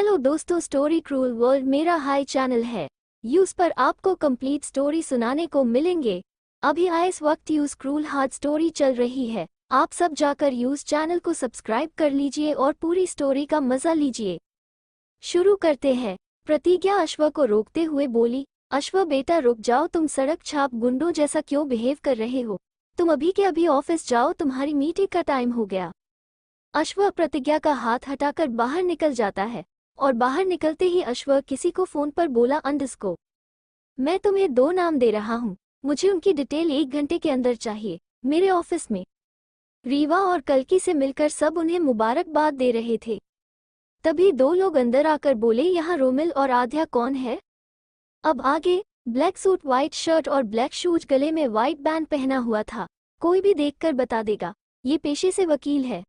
Hello दोस्तों, story cruel world मेरा high channel है। यूज पर आपको कंप्लीट स्टोरी सुनाने को मिलेंगे। अभी इस वक्त यूज क्रूल हार्ड स्टोरी चल रही है। आप सब जाकर यूज चैनल को सब्सक्राइब कर लीजिए और पूरी स्टोरी का मजा लीजिए। शुरू करते हैं। प्रतिज्ञा अश्व को रोकते हुए बोली, अश्व बेटा रुक जाओ, तुम सड़क छाप गुंडों जैसा क्यों बिहेव कर रहे हो? तुम अभी के अभी ऑफिस जाओ, तुम्हारी मीटिंग का टाइम हो गया। अश्व प्रतिज्ञा का हाथ हटाकर बाहर निकल जाता है और बाहर निकलते ही अश्व किसी को फोन पर बोला, अंडस्को मैं तुम्हें 2 नाम दे रहा हूँ, मुझे उनकी डिटेल 1 घंटे के अंदर चाहिए। मेरे ऑफिस में रीवा और कल्कि से मिलकर सब उन्हें मुबारकबाद दे रहे थे। तभी 2 लोग अंदर आकर बोले, यहाँ रोमिल और आध्या कौन है? अब आगे। ब्लैक सूट, व्हाइट शर्ट और ब्लैक शूज, गले में व्हाइट बैंड पहना हुआ था। कोई भी देखकर बता देगा ये पेशे से वकील है।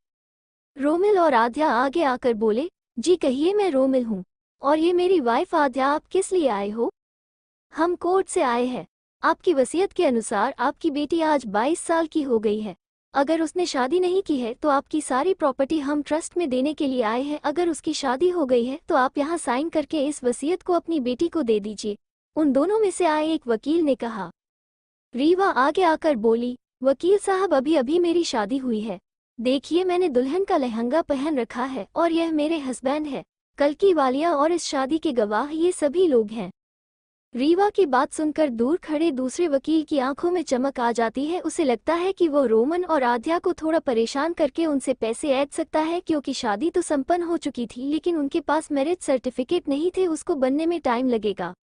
रोमिल और आध्या आगे आकर बोले, जी कहिए, मैं रोमिल हूँ और ये मेरी वाइफ आध्या। आप किस लिए आए हो? हम कोर्ट से आए हैं। आपकी वसीयत के अनुसार आपकी बेटी आज 22 साल की हो गई है। अगर उसने शादी नहीं की है तो आपकी सारी प्रॉपर्टी हम ट्रस्ट में देने के लिए आए हैं। अगर उसकी शादी हो गई है तो आप यहाँ साइन करके इस वसीयत को अपनी बेटी को दे दीजिए। उन दोनों में से आए एक वकील ने कहा। रीवा आगे आकर बोली, वकील साहब अभी अभी मेरी शादी हुई है। देखिए, मैंने दुल्हन का लहंगा पहन रखा है और यह मेरे हस्बैंड है, कल्कि वालिया, और इस शादी के गवाह ये सभी लोग हैं। रीवा की बात सुनकर दूर खड़े दूसरे वकील की आंखों में चमक आ जाती है। उसे लगता है कि वो रोमन और आध्या को थोड़ा परेशान करके उनसे पैसे ऐंठ सकता है, क्योंकि शादी तो संपन्न हो चुकी थी लेकिन उनके पास मैरिज सर्टिफिकेट नहीं थे, उसको बनने में टाइम लगेगा।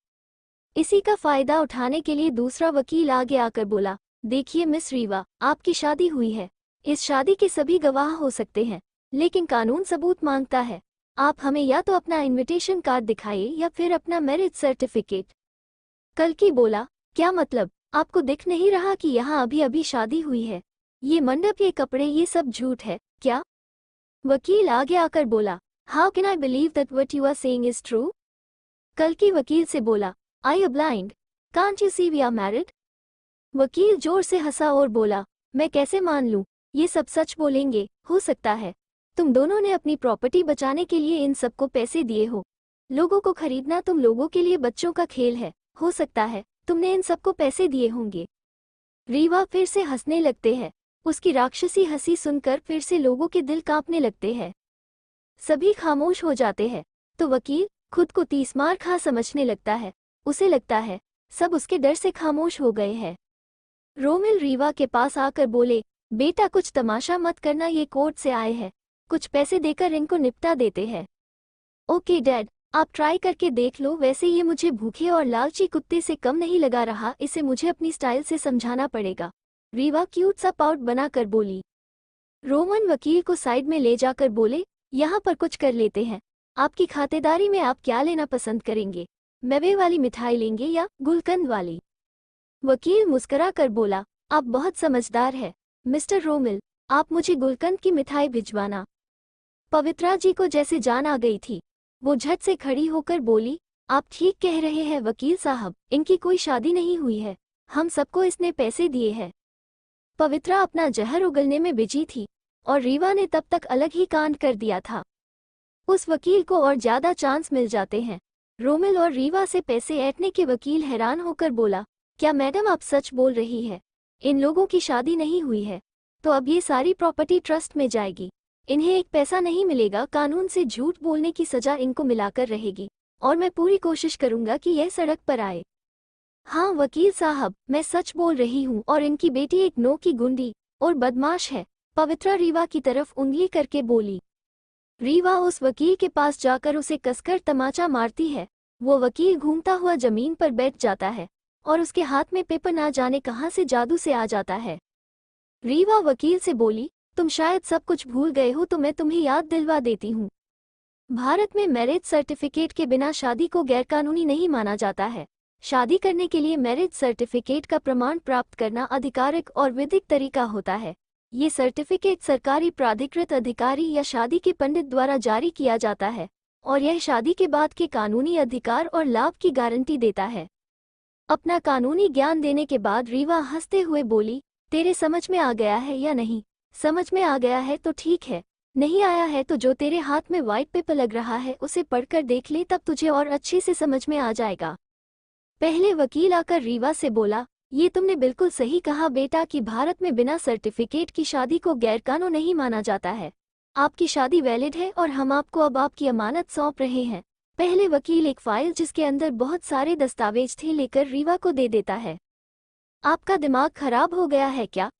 इसी का फायदा उठाने के लिए दूसरा वकील आगे आकर बोला, देखिए मिस रीवा, आपकी शादी हुई है, इस शादी के सभी गवाह हो सकते हैं, लेकिन कानून सबूत मांगता है। आप हमें या तो अपना इनविटेशन कार्ड दिखाइए या फिर अपना मैरिज सर्टिफिकेट। कल्कि बोला, क्या मतलब? आपको दिख नहीं रहा कि यहाँ अभी अभी शादी हुई है? ये मंडप, ये कपड़े, ये सब झूठ है क्या? वकील आगे आकर बोला, how can I believe that what you are saying is true? कल्कि वकील से बोला, I are blind, can't you see we are married? वकील जोर से हंसा और बोला, मैं कैसे मान लूं? ये सब सच बोलेंगे? हो सकता है तुम दोनों ने अपनी प्रॉपर्टी बचाने के लिए इन सबको पैसे दिए हो। लोगों को खरीदना तुम लोगों के लिए बच्चों का खेल है। हो सकता है तुमने इन सबको पैसे दिए होंगे। रीवा फिर से हंसने लगते हैं। उसकी राक्षसी हंसी सुनकर फिर से लोगों के दिल कांपने लगते हैं। सभी खामोश हो जाते हैं तो वकील खुद को तीसमार खा समझने लगता है। उसे लगता है सब उसके डर से खामोश हो गए हैं। रोमिल रीवा के पास आकर बोले, बेटा कुछ तमाशा मत करना, ये कोर्ट से आए हैं, कुछ पैसे देकर इनको निपटा देते हैं। ओके डैड, आप ट्राई करके देख लो। वैसे ये मुझे भूखे और लालची कुत्ते से कम नहीं लगा रहा, इसे मुझे अपनी स्टाइल से समझाना पड़ेगा। रीवा क्यूट सा पाउट बनाकर बोली। रोमन वकील को साइड में ले जाकर बोले, यहाँ पर कुछ कर लेते हैं। आपकी खातेदारी में आप क्या लेना पसंद करेंगे? मेवे वाली मिठाई लेंगे या गुलकंद वाली? वकील मुस्करा कर बोला, आप बहुत समझदार है मिस्टर रोमिल, आप मुझे गुलकंद की मिठाई भिजवाना। पवित्रा जी को जैसे जान आ गई थी। वो झट से खड़ी होकर बोली, आप ठीक कह रहे हैं वकील साहब, इनकी कोई शादी नहीं हुई है, हम सबको इसने पैसे दिए हैं। पवित्रा अपना जहर उगलने में बिजी थी और रीवा ने तब तक अलग ही कांड कर दिया था। उस वकील को और ज्यादा चांस मिल जाते हैं। रोमिल और रीवा से पैसे ऐंठने के वकील हैरान होकर बोला, क्या मैडम आप सच बोल रही है? इन लोगों की शादी नहीं हुई है तो अब ये सारी प्रॉपर्टी ट्रस्ट में जाएगी, इन्हें एक पैसा नहीं मिलेगा। कानून से झूठ बोलने की सजा इनको मिलाकर रहेगी और मैं पूरी कोशिश करूंगा कि यह सड़क पर आए। हाँ वकील साहब, मैं सच बोल रही हूँ और इनकी बेटी एक नो की गुंडी और बदमाश है। पवित्रा रीवा की तरफ उंगली करके बोली। रीवा उस वकील के पास जाकर उसे कसकर तमाचा मारती है। वो वकील घूमता हुआ जमीन पर बैठ जाता है और उसके हाथ में पेपर ना जाने कहाँ से जादू से आ जाता है। रीवा वकील से बोली, तुम शायद सब कुछ भूल गए हो तो मैं तुम्हें याद दिलवा देती हूँ। भारत में मैरिज सर्टिफिकेट के बिना शादी को गैरकानूनी नहीं माना जाता है। शादी करने के लिए मैरिज सर्टिफिकेट का प्रमाण प्राप्त करना आधिकारिक और विधिक तरीका होता है। ये सर्टिफिकेट सरकारी प्राधिकृत अधिकारी या शादी के पंडित द्वारा जारी किया जाता है और यह शादी के बाद के कानूनी अधिकार और लाभ की गारंटी देता है। अपना कानूनी ज्ञान देने के बाद रीवा हंसते हुए बोली, तेरे समझ में आ गया है या नहीं? समझ में आ गया है तो ठीक है, नहीं आया है तो जो तेरे हाथ में व्हाइट पेपर लग रहा है उसे पढ़कर देख ले, तब तुझे और अच्छे से समझ में आ जाएगा। पहले वकील आकर रीवा से बोला, ये तुमने बिल्कुल सही कहा बेटा कि भारत में बिना सर्टिफिकेट की शादी को गैरकानूनी नहीं माना जाता है। आपकी शादी वैलिड है और हम आपको अब आपकी अमानत सौंप रहे हैं। पहले वकील एक फाइल जिसके अंदर बहुत सारे दस्तावेज थे लेकर रीवा को दे देता है। आपका दिमाग खराब हो गया है क्या?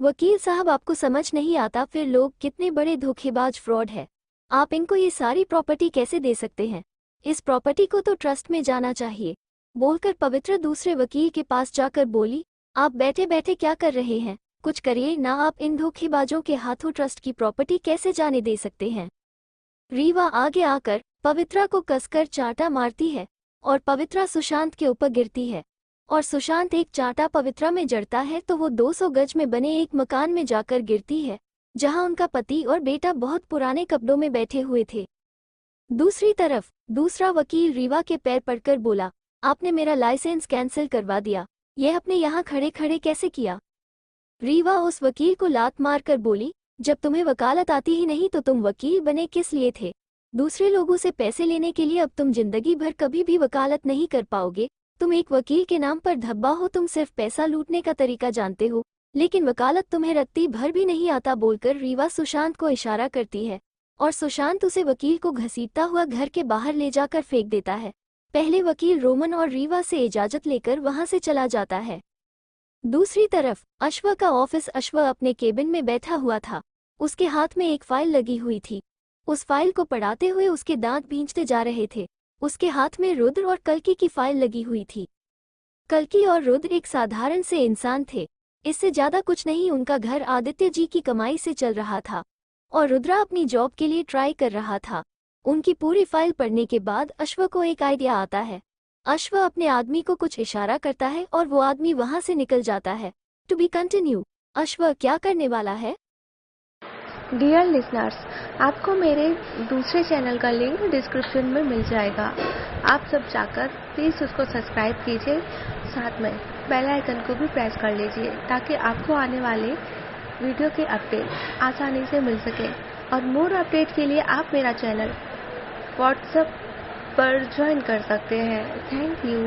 वकील साहब, आपको समझ नहीं आता फिर लोग कितने बड़े धोखेबाज फ्रॉड है। आप इनको ये सारी प्रॉपर्टी कैसे दे सकते हैं? इस प्रॉपर्टी को तो ट्रस्ट में जाना चाहिए, बोलकर पवित्र दूसरे वकील के पास जाकर बोली, आप बैठे बैठे क्या कर रहे हैं? कुछ करिए ना, आप इन धोखेबाजों के हाथों ट्रस्ट की प्रॉपर्टी कैसे जाने दे सकते हैं? रीवा आगे आकर पवित्रा को कसकर चांटा मारती है और पवित्रा सुशांत के ऊपर गिरती है और सुशांत एक चांटा पवित्रा में जड़ता है तो वो 200 गज में बने एक मकान में जाकर गिरती है जहां उनका पति और बेटा बहुत पुराने कपड़ों में बैठे हुए थे। दूसरी तरफ दूसरा वकील रीवा के पैर पड़कर बोला, आपने मेरा लाइसेंस कैंसिल करवा दिया, यह अपने यहाँ खड़े खड़े कैसे किया? रीवा उस वकील को लात मारकर बोली, जब तुम्हें वकालत आती ही नहीं तो तुम वकील बने किस लिए थे? दूसरे लोगों से पैसे लेने के लिए। अब तुम जिंदगी भर कभी भी वकालत नहीं कर पाओगे। तुम एक वकील के नाम पर धब्बा हो, तुम सिर्फ पैसा लूटने का तरीका जानते हो, लेकिन वकालत तुम्हें रत्ती भर भी नहीं आता, बोलकर रीवा सुशांत को इशारा करती है और सुशांत उसे वकील को घसीटता हुआ घर के बाहर ले जाकर फेंक देता है। पहले वकील रोमन और रीवा से इजाजत लेकर वहां से चला जाता है। दूसरी तरफ अश्व का ऑफिस। अश्व अपने केबिन में बैठा हुआ था, उसके हाथ में एक फाइल लगी हुई थी। उस फाइल को पढ़ाते हुए उसके दांत भींचते जा रहे थे। उसके हाथ में रुद्र और कल्कि की फाइल लगी हुई थी। कल्कि और रुद्र एक साधारण से इंसान थे, इससे ज्यादा कुछ नहीं। उनका घर आदित्य जी की कमाई से चल रहा था और रुद्रा अपनी जॉब के लिए ट्राई कर रहा था। उनकी पूरी फाइल पढ़ने के बाद अश्व को एक आइडिया आता है। अश्व अपने आदमी को कुछ इशारा करता है और वो आदमी वहां से निकल जाता है। To be continue. अश्व क्या करने वाला है? डियर लिसनर्स, आपको मेरे दूसरे चैनल का लिंक डिस्क्रिप्शन में मिल जाएगा। आप सब जाकर प्लीज़ उसको सब्सक्राइब कीजिए, साथ में बेल आइकन को भी प्रेस कर लीजिए ताकि आपको आने वाले वीडियो के अपडेट आसानी से मिल सके। और मोर अपडेट के लिए आप मेरा चैनल व्हाट्सएप पर ज्वाइन कर सकते हैं। Thank you.